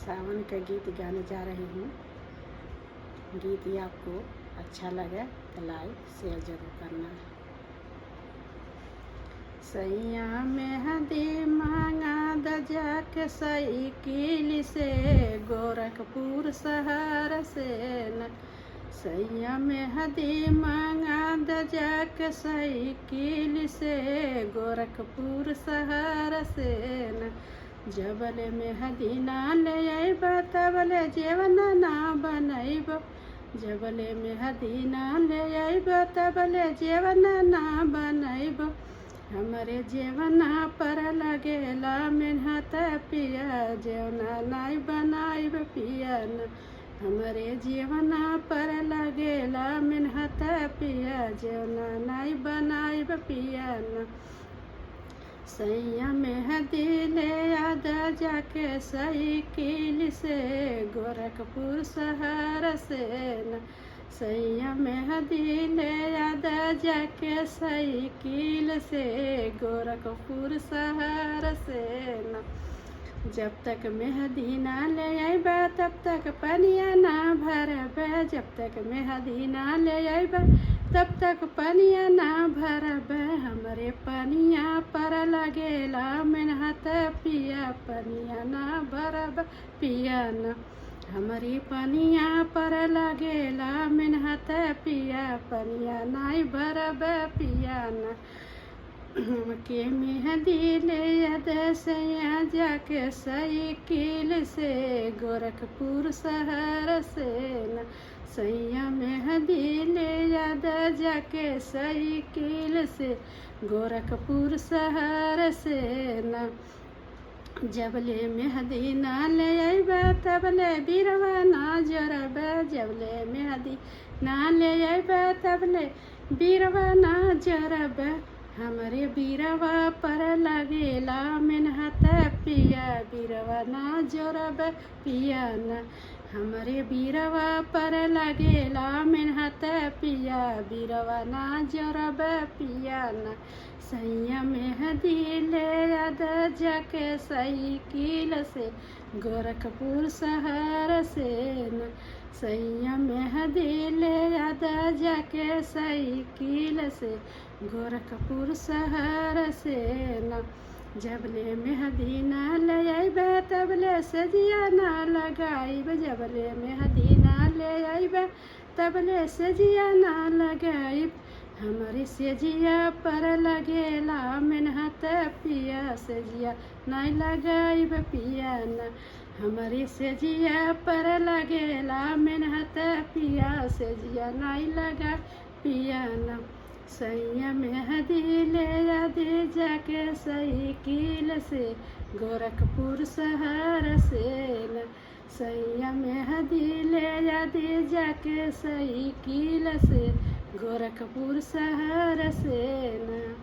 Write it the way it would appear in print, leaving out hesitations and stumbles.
सावन का गीत गाने जा रही हूँ। गीत ये आपको अच्छा लगे तो लाइक शेयर जरूर करना। सैया मेहंदी मांगा द जाके साइकिल से गोरखपुर शहर से न। सैया मेहंदी मांगा द जाके साइकिल से गोरखपुर शहर से न। जबले मेहंदी ना ले अइब तबले जेवन ना बनैब। जबले मेहंदी ना ले अइब तबले जेवन ना बनैब। हमरे जेवना पर लगेला मेहनत पिया जेवना नाई बनाइब पिया न। हमरे जेवना पर लगेला मेहनत पिया जेवना नाई बनाइब पिया न। सैया मेहंदी ले आदा जाके साइकिल से गोरखपुर शहर से न। सैया मेहंदी ले आदा जाके साइकिल से गोरखपुर शहर से न। जब तक मेहंदी ना ले अइब तब तक पनिया ना भरब। जब तक मेहंदी ना ले अइब तब तक पनिया ना भरब। हमरे पनिया पर लगेला मेहनत पिया पनिया ना भरब पिया न। हमारी पनिया पर लगेला मेहनत पिया पनिया नाई भरब पिया न। के मेहंदी ले आदा सैया जाके साइकिल से गोरखपुर शहर से न। सैया मेहंदी ले आदा जाके साइकिल से गोरखपुर शहर से न। जबले मेहंदी ना ले अइब तबले बीरवा ना जरब। जबले मेहंदी ना ले अइब तबले बीरवा ना जरब। हमरे बीरवा पर लगेला मेहनत पिया बीरवा ना जरब पिया न। हमरे बीरवा पर लगेला मेहनत पिया बीरवा ना जरब पिया न। सैया मेहंदी ले आदा जाके साइकिल से गोरखपुर शहर से न। सैया मेहंदी ले आदा जाके साइकिल से गोरखपुर शहर से न। जबले मेहंदी ना ले अइब तबले सजिया ना लगाइब। जबले मेहंदी ना ले अइब तबले सजिया ना लगाइब। हमारी सेजिया पर लगेला मेहनत पिया सेजिया नाई लगाइब पिया न। हमारी सेजिया पर लगेला मेहनत पिया सेजिया नाई लगा पिया न। सैया मेहंदी ले आदे जाके साइकिल से गोरखपुर शहर से न। सैया मेहंदी ले आदे जाके साइकिल से गोरखपुर शहर से न।